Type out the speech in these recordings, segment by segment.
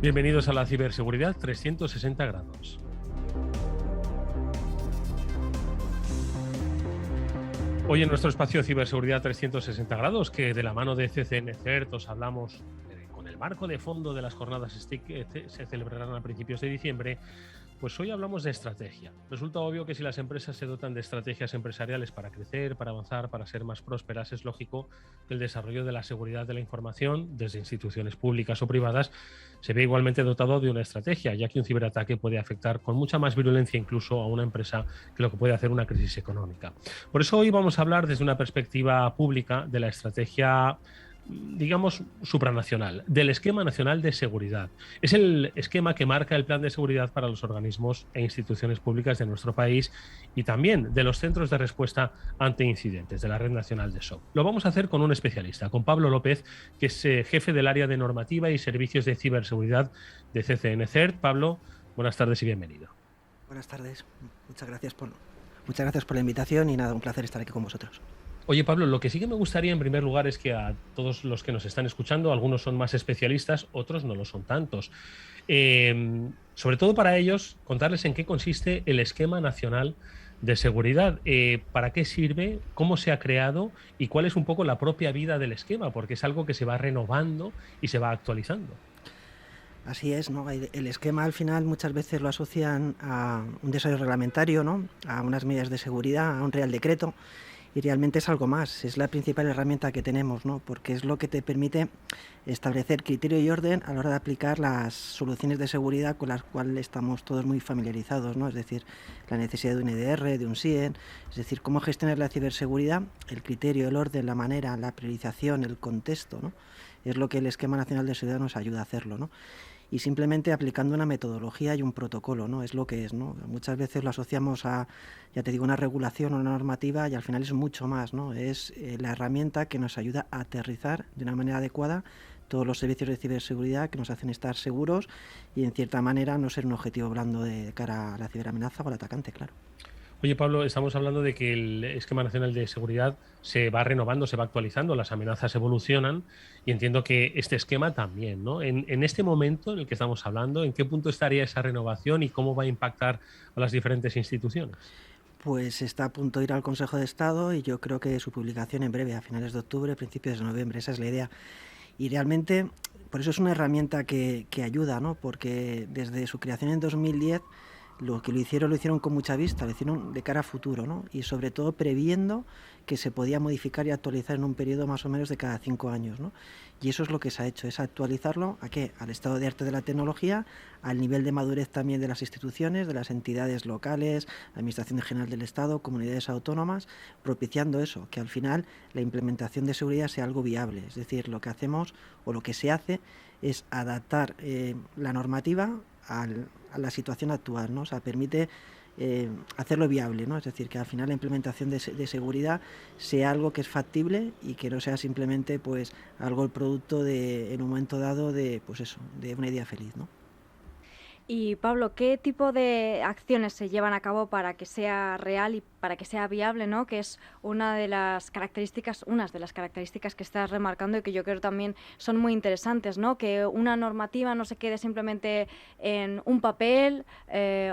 Bienvenidos a la ciberseguridad 360 grados. Hoy en nuestro espacio Ciberseguridad 360 grados, que de la mano de CCN CERT os hablamos con el marco de fondo de las jornadas STIC que se celebrarán a principios de diciembre, pues hoy hablamos de estrategia. Resulta obvio que si las empresas se dotan de estrategias empresariales para crecer, para avanzar, para ser más prósperas, es lógico que el desarrollo de la seguridad de la información, desde instituciones públicas o privadas, se ve igualmente dotado de una estrategia, ya que un ciberataque puede afectar con mucha más virulencia incluso a una empresa que lo que puede hacer una crisis económica. Por eso hoy vamos a hablar desde una perspectiva pública de la estrategia, digamos, supranacional, del Esquema Nacional de Seguridad. Es el esquema que marca el plan de seguridad para los organismos e instituciones públicas de nuestro país y también de los centros de respuesta ante incidentes de la Red Nacional de SOC. Lo vamos a hacer con un especialista, con Pablo López, que es jefe del área de normativa y servicios de ciberseguridad de CCN CERT. Pablo, buenas tardes y bienvenido. Buenas tardes, muchas gracias por la invitación y nada, un placer estar aquí con vosotros. Oye, Pablo, lo que sí que me gustaría en primer lugar es que a todos los que nos están escuchando, algunos son más especialistas, otros no lo son tantos. Sobre todo para ellos, contarles en qué consiste el Esquema Nacional de Seguridad, para qué sirve, cómo se ha creado y cuál es un poco la propia vida del esquema, porque es algo que se va renovando y se va actualizando. Así es, ¿no? El esquema al final muchas veces lo asocian a un desarrollo reglamentario, ¿no? A unas medidas de seguridad, a un real decreto. Y realmente es algo más, es la principal herramienta que tenemos, ¿no? Porque es lo que te permite establecer criterio y orden a la hora de aplicar las soluciones de seguridad con las cuales estamos todos muy familiarizados, ¿no? Es decir, la necesidad de un EDR, de un SIEM, es decir, cómo gestionar la ciberseguridad, el criterio, el orden, la manera, la priorización, el contexto, ¿no? Es lo que el Esquema Nacional de Seguridad nos ayuda a hacerlo, ¿no? Y simplemente aplicando una metodología y un protocolo, ¿no? Es lo que es, ¿no? Muchas veces lo asociamos a, ya te digo, una regulación o una normativa y al final es mucho más, ¿no? Es la herramienta que nos ayuda a aterrizar de una manera adecuada todos los servicios de ciberseguridad que nos hacen estar seguros y en cierta manera no ser un objetivo blando de cara a la ciberamenaza o al atacante, claro. Oye, Pablo, estamos hablando de que el Esquema Nacional de Seguridad se va renovando, se va actualizando, las amenazas evolucionan y entiendo que este esquema también, ¿no? En este momento en el que estamos hablando, ¿en qué punto estaría esa renovación y cómo va a impactar a las diferentes instituciones? Pues está a punto de ir al Consejo de Estado y yo creo que su publicación en breve, a finales de octubre, principios de noviembre, esa es la idea. Y realmente, por eso es una herramienta que ayuda, ¿no? Porque desde su creación en 2010 lo que lo hicieron con mucha vista, lo hicieron de cara a futuro, ¿no? Y sobre todo previendo que se podía modificar y actualizar en un periodo más o menos de cada 5 años, ¿no? Y eso es lo que se ha hecho, es actualizarlo ¿a qué? Al estado de arte de la tecnología, al nivel de madurez también de las instituciones, de las entidades locales, la Administración General del Estado, comunidades autónomas, propiciando eso, que al final la implementación de seguridad sea algo viable. Es decir, lo que hacemos o lo que se hace es adaptar la normativa a la situación actual, ¿no? O sea, permite hacerlo viable, ¿no? Es decir, que al final la implementación de seguridad sea algo que es factible y que no sea simplemente pues algo el producto de, en un momento dado, de pues eso, de una idea feliz, ¿no? Y Pablo, ¿qué tipo de acciones se llevan a cabo para que sea real y para que sea viable, ¿no? Que es unas de las características que estás remarcando y que yo creo también son muy interesantes, ¿no? Que una normativa no se quede simplemente en un papel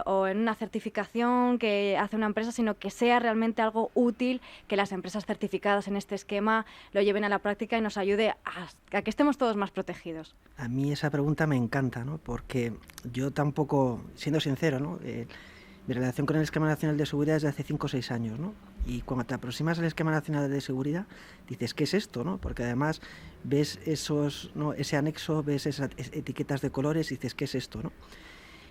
o en una certificación que hace una empresa, sino que sea realmente algo útil, que las empresas certificadas en este esquema lo lleven a la práctica y nos ayude a que estemos todos más protegidos. A mí esa pregunta me encanta, ¿no? Porque yo tampoco, siendo sincero, ¿no? Mi relación con el Esquema Nacional de Seguridad es de hace 5 o 6 años, ¿no? Y cuando te aproximas al Esquema Nacional de Seguridad, dices, ¿qué es esto, no? Porque además ves esos, ¿no? Ese anexo, ves esas etiquetas de colores y dices, ¿qué es esto, no?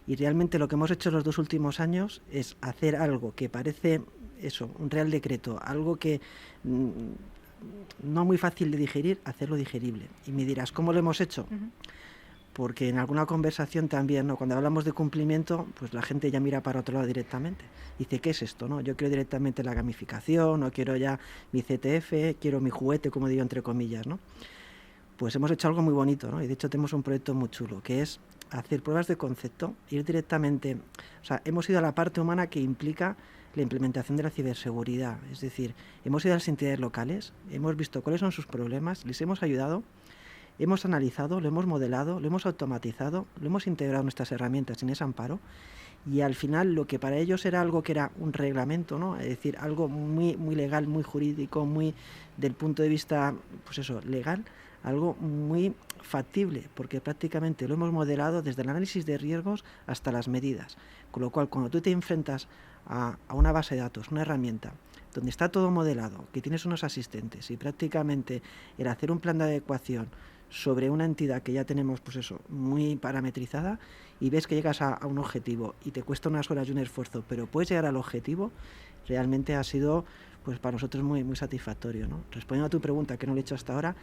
Y realmente lo que hemos hecho en los 2 últimos años es hacer algo que parece, eso, un real decreto, algo que no muy fácil de digerir, hacerlo digerible. Y me dirás, ¿cómo lo hemos hecho? Porque en alguna conversación también, ¿no? Cuando hablamos de cumplimiento, pues la gente ya mira para otro lado directamente. Dice, ¿qué es esto, no? Yo quiero directamente la gamificación, o quiero ya mi CTF, quiero mi juguete, como digo, entre comillas, ¿no? Pues hemos hecho algo muy bonito, ¿no? Y de hecho tenemos un proyecto muy chulo, que es hacer pruebas de concepto, ir directamente... O sea, hemos ido a la parte humana que implica la implementación de la ciberseguridad. Es decir, hemos ido a las entidades locales, hemos visto cuáles son sus problemas, les hemos ayudado hemos analizado, lo hemos modelado, lo hemos automatizado, lo hemos integrado en nuestras herramientas en ese amparo, y al final lo que para ellos era algo que era un reglamento, ¿no? Es decir, algo muy, muy legal, muy jurídico, muy del punto de vista, pues eso, legal, algo muy factible, porque prácticamente lo hemos modelado desde el análisis de riesgos hasta las medidas. Con lo cual, cuando tú te enfrentas a una base de datos, una herramienta, donde está todo modelado, que tienes unos asistentes y prácticamente el hacer un plan de adecuación sobre una entidad que ya tenemos, pues eso, muy parametrizada, y ves que llegas a un objetivo y te cuesta unas horas y un esfuerzo, pero puedes llegar al objetivo, realmente ha sido, pues para nosotros muy, muy satisfactorio, ¿no? Respondiendo a tu pregunta, que no lo he hecho hasta ahora,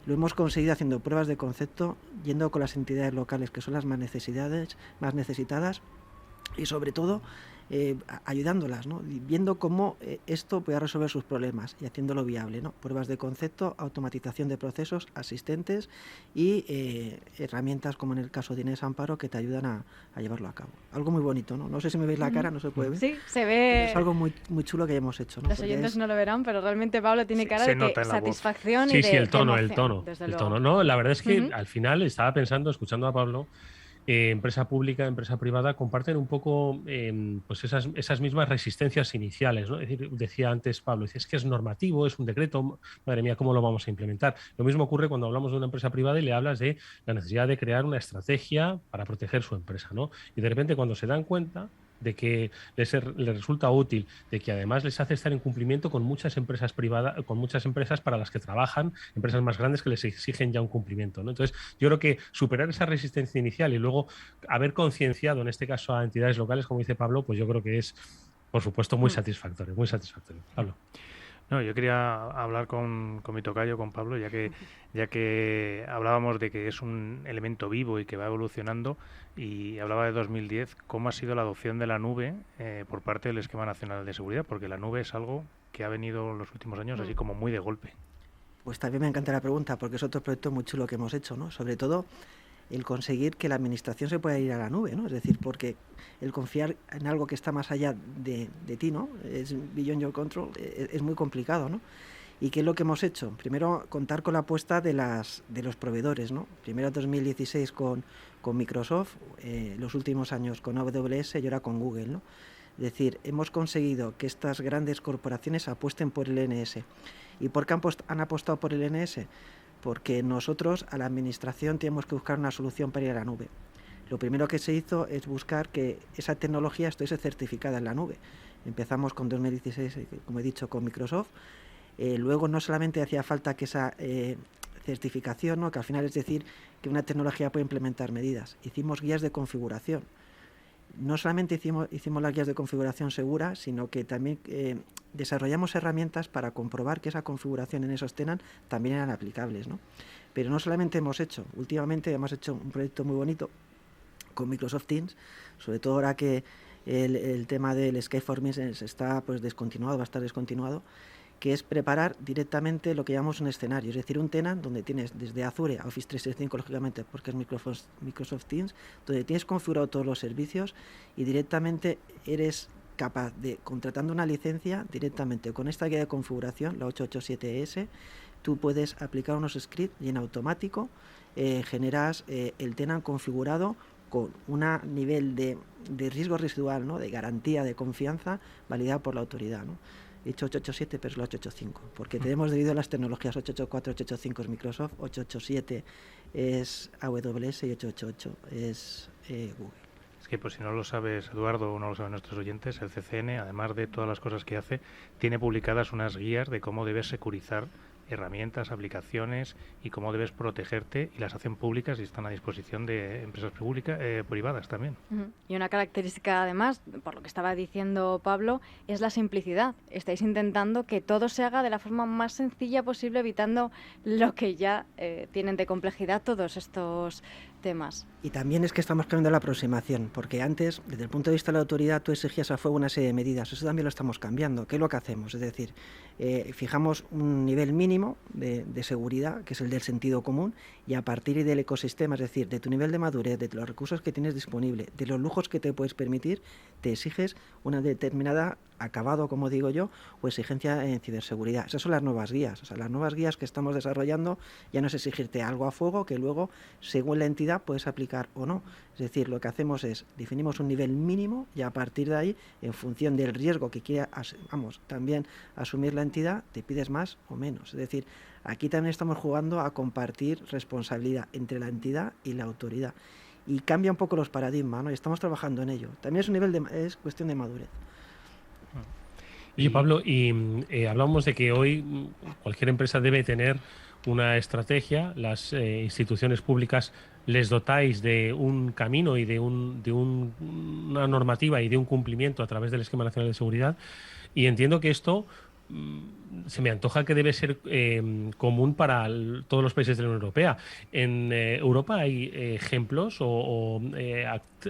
lo hemos conseguido haciendo pruebas de concepto, yendo con las entidades locales que son las más necesitadas, y sobre todo ayudándolas, ¿no? Viendo cómo esto puede resolver sus problemas y haciéndolo viable, ¿no? Pruebas de concepto, automatización de procesos, asistentes y herramientas como en el caso de Inés Amparo que te ayudan a llevarlo a cabo. Algo muy bonito, ¿no? No sé si me veis la cara, no se puede ver. Sí, se ve. Es algo muy, muy chulo que hemos hecho, ¿no? Los oyentes no lo verán, pero realmente Pablo tiene cara de satisfacción y de Sí, el tono, ¿no? La verdad es que al final estaba pensando, escuchando a Pablo, empresa pública, empresa privada, comparten un poco pues esas mismas resistencias iniciales, ¿no? Es decir, decía antes Pablo, es que es normativo, es un decreto, madre mía, ¿cómo lo vamos a implementar? Lo mismo ocurre cuando hablamos de una empresa privada y le hablas de la necesidad de crear una estrategia para proteger su empresa, ¿no? Y de repente cuando se dan cuenta de que les resulta útil, de que además les hace estar en cumplimiento con muchas empresas privadas, con muchas empresas para las que trabajan, empresas más grandes que les exigen ya un cumplimiento, ¿no? Entonces, yo creo que superar esa resistencia inicial y luego haber concienciado, en este caso a entidades locales, como dice Pablo, pues yo creo que es, por supuesto, muy satisfactorio, muy satisfactorio. Pablo. No, yo quería hablar con mi tocayo, con Pablo, ya que hablábamos de que es un elemento vivo y que va evolucionando, y hablaba de 2010, cómo ha sido la adopción de la nube por parte del Esquema Nacional de Seguridad, porque la nube es algo que ha venido en los últimos años así como muy de golpe. Pues también me encanta la pregunta, porque es otro proyecto muy chulo que hemos hecho, ¿no? Sobre todo el conseguir que la administración se pueda ir a la nube, ¿no? Es decir, porque el confiar en algo que está más allá de ti, ¿no? Es beyond your control, es muy complicado, ¿no? ¿Y qué es lo que hemos hecho? Primero, contar con la apuesta de los proveedores, ¿no? Primero 2016 con Microsoft, los últimos años con AWS y ahora con Google, ¿no? Es decir, hemos conseguido que estas grandes corporaciones apuesten por el NS. ¿Y por qué han apostado por el NS? Porque nosotros a la administración tenemos que buscar una solución para ir a la nube. Lo primero que se hizo es buscar que esa tecnología estuviese certificada en la nube. Empezamos con 2016, como he dicho, con Microsoft. Luego no solamente hacía falta que esa certificación, ¿no? Que al final es decir que una tecnología puede implementar medidas. Hicimos guías de configuración. No solamente hicimos las guías de configuración segura, sino que también desarrollamos herramientas para comprobar que esa configuración en esos tenants también eran aplicables, ¿no? Pero no solamente últimamente hemos hecho un proyecto muy bonito con Microsoft Teams, sobre todo ahora que el tema del Skype for Business está pues descontinuado, va a estar descontinuado, que es preparar directamente lo que llamamos un escenario, es decir, un tenant donde tienes desde Azure a Office 365, lógicamente, porque es Microsoft Teams, donde tienes configurado todos los servicios y directamente eres capaz de, contratando una licencia, directamente con esta guía de configuración, la 887S, tú puedes aplicar unos scripts y en automático generas el tenant configurado con un nivel de riesgo residual, ¿no? De garantía, de confianza, validado por la autoridad, ¿no? He dicho 887, pero es la 885, porque tenemos debido a las tecnologías 884, 885 es Microsoft, 887 es AWS y 888 es Google. Es que, pues si no lo sabes, Eduardo, o no lo saben nuestros oyentes, el CCN, además de todas las cosas que hace, tiene publicadas unas guías de cómo debes securizar herramientas, aplicaciones y cómo debes protegerte, y las hacen públicas y están a disposición de empresas privadas también. Y una característica además, por lo que estaba diciendo Pablo, es la simplicidad. Estáis intentando que todo se haga de la forma más sencilla posible, evitando lo que ya tienen de complejidad todos estos temas. Y también es que estamos cambiando la aproximación, porque antes, desde el punto de vista de la autoridad, tú exigías a fuego una serie de medidas. Eso también lo estamos cambiando. ¿Qué es lo que hacemos? Es decir, fijamos un nivel mínimo de seguridad, que es el del sentido común, y a partir del ecosistema, es decir, de tu nivel de madurez, de los recursos que tienes disponible, de los lujos que te puedes permitir, te exiges una determinada acabado, como digo yo, o exigencia en ciberseguridad. Esas son las nuevas guías. O sea, las nuevas guías que estamos desarrollando ya no es exigirte algo a fuego que luego, según la entidad, puedes aplicar o no. Es decir, lo que hacemos es, definimos un nivel mínimo y a partir de ahí, en función del riesgo que quiera, también asumir la entidad, te pides más o menos. Es decir, aquí también estamos jugando a compartir responsabilidad entre la entidad y la autoridad. Y cambia un poco los paradigmas, ¿no? Y estamos trabajando en ello. También es cuestión de madurez. Oye, Pablo, y hablábamos de que hoy cualquier empresa debe tener una estrategia, las instituciones públicas les dotáis de un camino y de una normativa y de un cumplimiento a través del Esquema Nacional de Seguridad, y entiendo que esto se me antoja que debe ser común para todos los países de la Unión Europea. ¿En Europa hay ejemplos o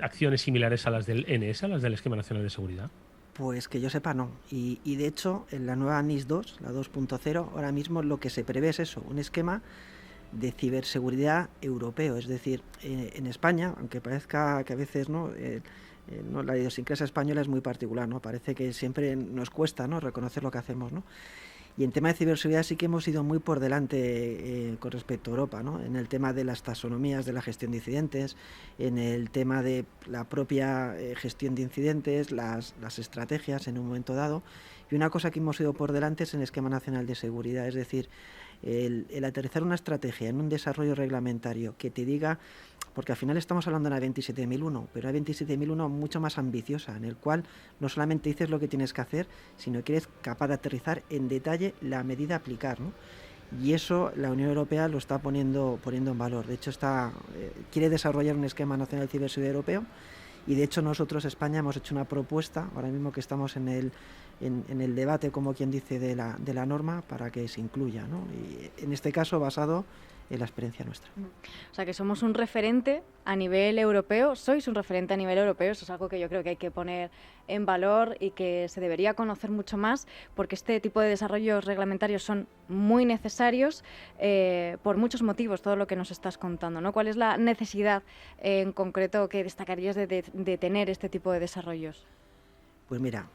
acciones similares a las del NS, a las del Esquema Nacional de Seguridad? Pues que yo sepa no. Y de hecho, en la nueva NIS 2, la 2.0, ahora mismo lo que se prevé es eso, un esquema de ciberseguridad europeo. Es decir, en España, aunque parezca que a veces no, la idiosincrasia española es muy particular, ¿no? Parece que siempre nos cuesta, ¿no?, reconocer lo que hacemos, ¿no? Y en tema de ciberseguridad sí que hemos ido muy por delante con respecto a Europa, ¿no? En el tema de las taxonomías de la gestión de incidentes, en el tema de la propia gestión de incidentes, las estrategias en un momento dado. Y una cosa que hemos ido por delante es en el Esquema Nacional de Seguridad, es decir, el aterrizar una estrategia en un desarrollo reglamentario que te diga, porque al final estamos hablando de la 27001, pero hay 27001 mucho más ambiciosa, en el cual no solamente dices lo que tienes que hacer, sino que eres capaz de aterrizar en detalle la medida a aplicar, ¿no? Y eso la Unión Europea lo está poniendo en valor. De hecho, quiere desarrollar un esquema nacional de ciberseguridad europeo, y de hecho nosotros, España, hemos hecho una propuesta, ahora mismo que estamos en el debate, como quien dice, de la norma para que se incluya, ¿no? Y en este caso basado en la experiencia nuestra. O sea, que somos un referente a nivel europeo, sois un referente a nivel europeo, eso es algo que yo creo que hay que poner en valor y que se debería conocer mucho más, porque este tipo de desarrollos reglamentarios son muy necesarios por muchos motivos, todo lo que nos estás contando, ¿no? ¿Cuál es la necesidad en concreto que destacarías de tener este tipo de desarrollos? Pues mira,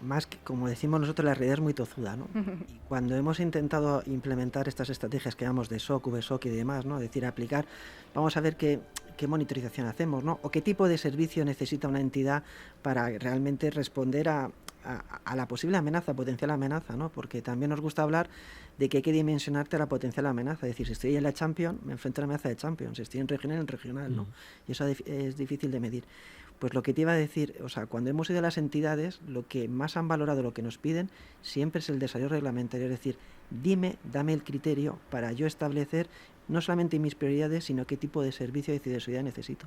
más que, como decimos nosotros, la realidad es muy tozuda, ¿no? Y cuando hemos intentado implementar estas estrategias que llamamos de SOC, VSOC y demás, ¿no? Es decir, aplicar, vamos a ver qué monitorización hacemos, ¿no? O qué tipo de servicio necesita una entidad para realmente responder a la posible amenaza, potencial amenaza, ¿no? Porque también nos gusta hablar de que hay que dimensionarte a la potencial amenaza. Es decir, si estoy en la Champions, me enfrento a la amenaza de Champions. Si estoy en regional, ¿no? Y eso es difícil de medir. Pues lo que te iba a decir, o sea, cuando hemos ido a las entidades, lo que más han valorado, lo que nos piden, siempre es el desarrollo reglamentario. Es decir, dame el criterio para yo establecer no solamente mis prioridades, sino qué tipo de servicio de ciberseguridad necesito.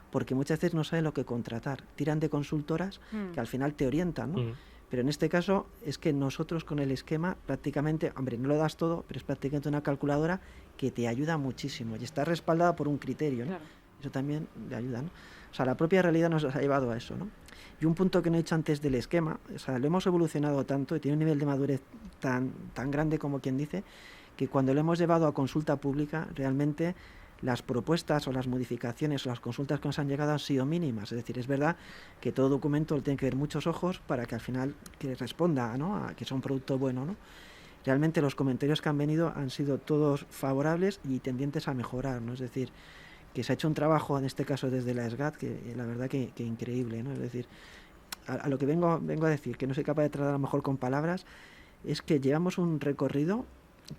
Porque muchas veces no saben lo que contratar. Tiran de consultoras que al final te orientan, ¿no? Pero en este caso es que nosotros con el esquema prácticamente, hombre, no lo das todo, pero es prácticamente una calculadora que te ayuda muchísimo y está respaldada por un criterio, ¿no? Claro. Eso también le ayuda, ¿no? O sea, la propia realidad nos ha llevado a eso, ¿no? Y un punto que no he dicho antes del esquema, o sea, lo hemos evolucionado tanto y tiene un nivel de madurez tan grande como quien dice, que cuando lo hemos llevado a consulta pública, realmente las propuestas o las modificaciones o las consultas que nos han llegado han sido mínimas. Es decir, es verdad que todo documento lo tiene que ver muchos ojos para que al final que responda, ¿no?, a que sea un producto bueno, ¿no? Realmente los comentarios que han venido han sido todos favorables y tendientes a mejorar, ¿no? Es decir, que se ha hecho un trabajo, en este caso desde la SGAT, que la verdad que increíble, ¿no? Es decir, a lo que vengo a decir, que no soy capaz de tratar a lo mejor con palabras, es que llevamos un recorrido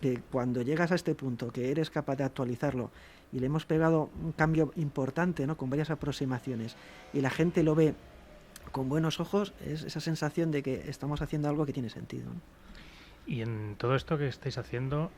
que cuando llegas a este punto, que eres capaz de actualizarlo y le hemos pegado un cambio importante, ¿no?, con varias aproximaciones, y la gente lo ve con buenos ojos, es esa sensación de que estamos haciendo algo que tiene sentido, ¿no? Y en todo esto que estáis haciendo,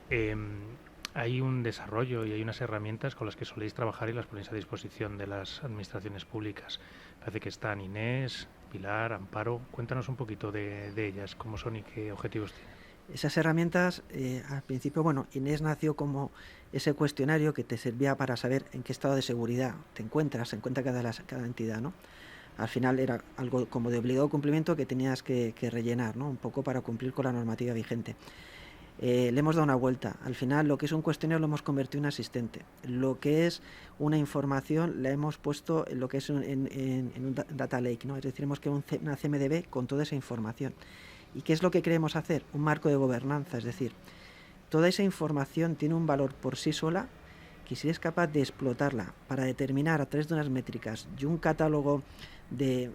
hay un desarrollo y hay unas herramientas con las que soléis trabajar y las ponéis a disposición de las administraciones públicas. Parece que están Inés, Pilar, Amparo. Cuéntanos un poquito de ellas, cómo son y qué objetivos tienen. Esas herramientas, al principio, bueno, Inés nació como ese cuestionario que te servía para saber en qué estado de seguridad se encuentra cada entidad, ¿no? Al final era algo como de obligado cumplimiento que tenías que rellenar, ¿no?, un poco para cumplir con la normativa vigente. le hemos dado una vuelta. Al final, lo que es un cuestionario lo hemos convertido en un asistente. Lo que es una información la hemos puesto en lo que es en un data lake, ¿no? Es decir, hemos creado una CMDB con toda esa información. ¿Y qué es lo que queremos hacer? Un marco de gobernanza, es decir, toda esa información tiene un valor por sí sola, que si eres capaz de explotarla para determinar a través de unas métricas y un catálogo de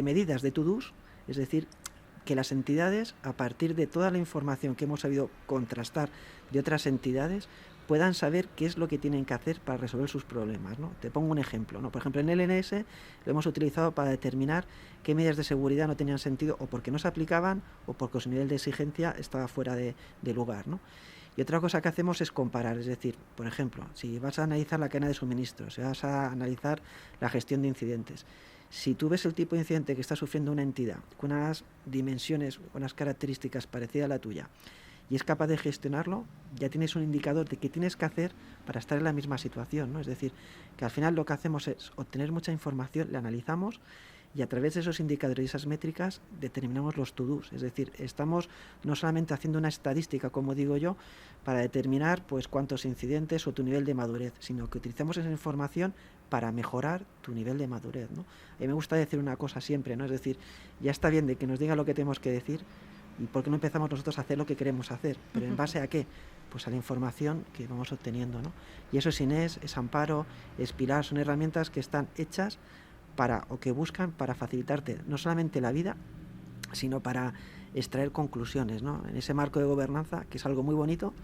medidas de to-dos, es decir, que las entidades, a partir de toda la información que hemos sabido contrastar de otras entidades, puedan saber qué es lo que tienen que hacer para resolver sus problemas, ¿no? Te pongo un ejemplo, ¿no? Por ejemplo, en el LNS lo hemos utilizado para determinar qué medidas de seguridad no tenían sentido, o porque no se aplicaban, o porque su nivel de exigencia estaba fuera de lugar, ¿no? Y otra cosa que hacemos es comparar, es decir, por ejemplo, si vas a analizar la cadena de suministros, si vas a analizar la gestión de incidentes, si tú ves el tipo de incidente que está sufriendo una entidad con unas dimensiones, unas características parecidas a la tuya, y es capaz de gestionarlo, ya tienes un indicador de qué tienes que hacer para estar en la misma situación, ¿no? Es decir, que al final lo que hacemos es obtener mucha información, la analizamos, y a través de esos indicadores y esas métricas determinamos los to-dos. Es decir, estamos no solamente haciendo una estadística, como digo yo, para determinar pues cuántos incidentes o tu nivel de madurez, sino que utilizamos esa información para mejorar tu nivel de madurez, ¿no? A mí me gusta decir una cosa siempre, ¿no? Es decir, ya está bien de que nos diga lo que tenemos que decir, ¿y por qué no empezamos nosotros a hacer lo que queremos hacer? ¿Pero en base a qué? Pues a la información que vamos obteniendo, ¿no? Y eso es Inés, es Amparo, es Pilar, son herramientas que están hechas o que buscan para facilitarte no solamente la vida, sino para extraer conclusiones, ¿no? En ese marco de gobernanza, que es algo muy bonito,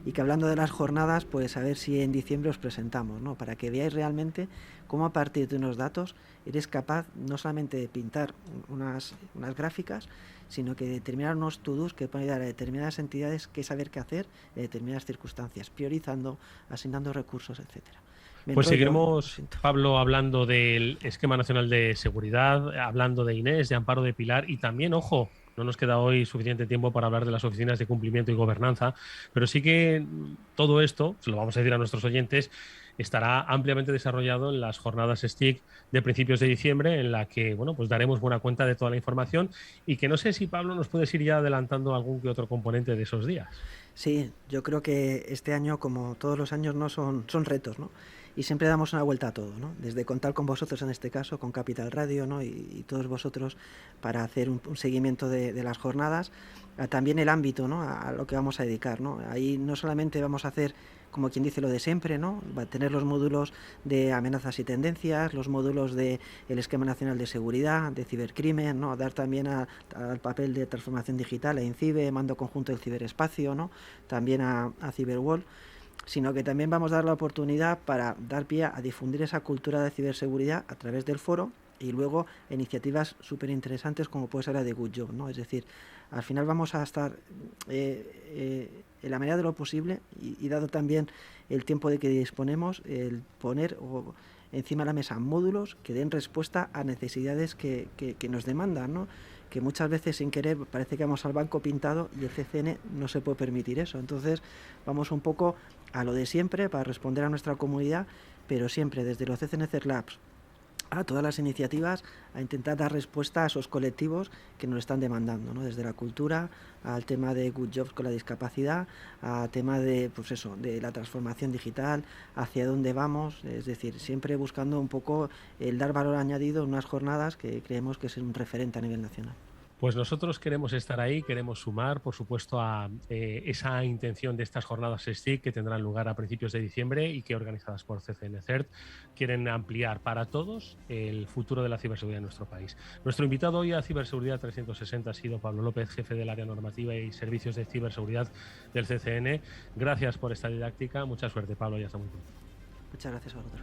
y que hablando de las jornadas, pues a ver si en diciembre os presentamos, ¿no? Para que veáis realmente cómo a partir de unos datos eres capaz no solamente de pintar unas gráficas, sino que de determinar unos to-dos que pueden ayudar a determinadas entidades qué saber qué hacer en determinadas circunstancias, priorizando, asignando recursos, etcétera. Pues seguiremos, Pablo, hablando del Esquema Nacional de Seguridad, hablando de Inés, de Amparo, de Pilar, y también, ojo, no nos queda hoy suficiente tiempo para hablar de las oficinas de cumplimiento y gobernanza, pero sí que todo esto, se lo vamos a decir a nuestros oyentes, estará ampliamente desarrollado en las jornadas STIC de principios de diciembre, en la que, bueno, pues daremos buena cuenta de toda la información, y que no sé si, Pablo, nos puedes ir ya adelantando algún que otro componente de esos días. Sí, yo creo que este año, como todos los años, no son retos, ¿no? Y siempre damos una vuelta a todo, ¿no? Desde contar con vosotros en este caso, con Capital Radio, ¿no? y todos vosotros para hacer un seguimiento de las jornadas, también el ámbito, ¿no? A lo que vamos a dedicar, ¿no? Ahí no solamente vamos a hacer, como quien dice, lo de siempre, ¿no? Va a tener los módulos de amenazas y tendencias, los módulos del Esquema Nacional de Seguridad, de cibercrimen, ¿no? Dar también al papel de transformación digital, a INCIBE, mando conjunto del ciberespacio, ¿no? También a Cyberwall, sino que también vamos a dar la oportunidad para dar pie a difundir esa cultura de ciberseguridad a través del foro, y luego iniciativas súper interesantes como puede ser la de Good Job, ¿no? Es decir, al final vamos a estar en la medida de lo posible y dado también el tiempo de que disponemos, el poner encima de la mesa módulos que den respuesta a necesidades que nos demandan, ¿no? Que muchas veces sin querer parece que vamos al banco pintado y el CCN no se puede permitir eso. Entonces vamos un poco a lo de siempre para responder a nuestra comunidad, pero siempre desde los CCNC Labs a todas las iniciativas a intentar dar respuesta a esos colectivos que nos están demandando, ¿no? Desde la cultura al tema de Good Jobs con la discapacidad, al tema de, pues eso, de la transformación digital, hacia dónde vamos, es decir, siempre buscando un poco el dar valor añadido en unas jornadas que creemos que es un referente a nivel nacional. Pues nosotros queremos estar ahí, queremos sumar, por supuesto, a esa intención de estas jornadas STIC que tendrán lugar a principios de diciembre y que, organizadas por CCN-CERT, quieren ampliar para todos el futuro de la ciberseguridad en nuestro país. Nuestro invitado hoy a Ciberseguridad 360 ha sido Pablo López, jefe del área normativa y servicios de ciberseguridad del CCN. Gracias por esta didáctica. Mucha suerte, Pablo, y hasta muy pronto. Muchas gracias a vosotros.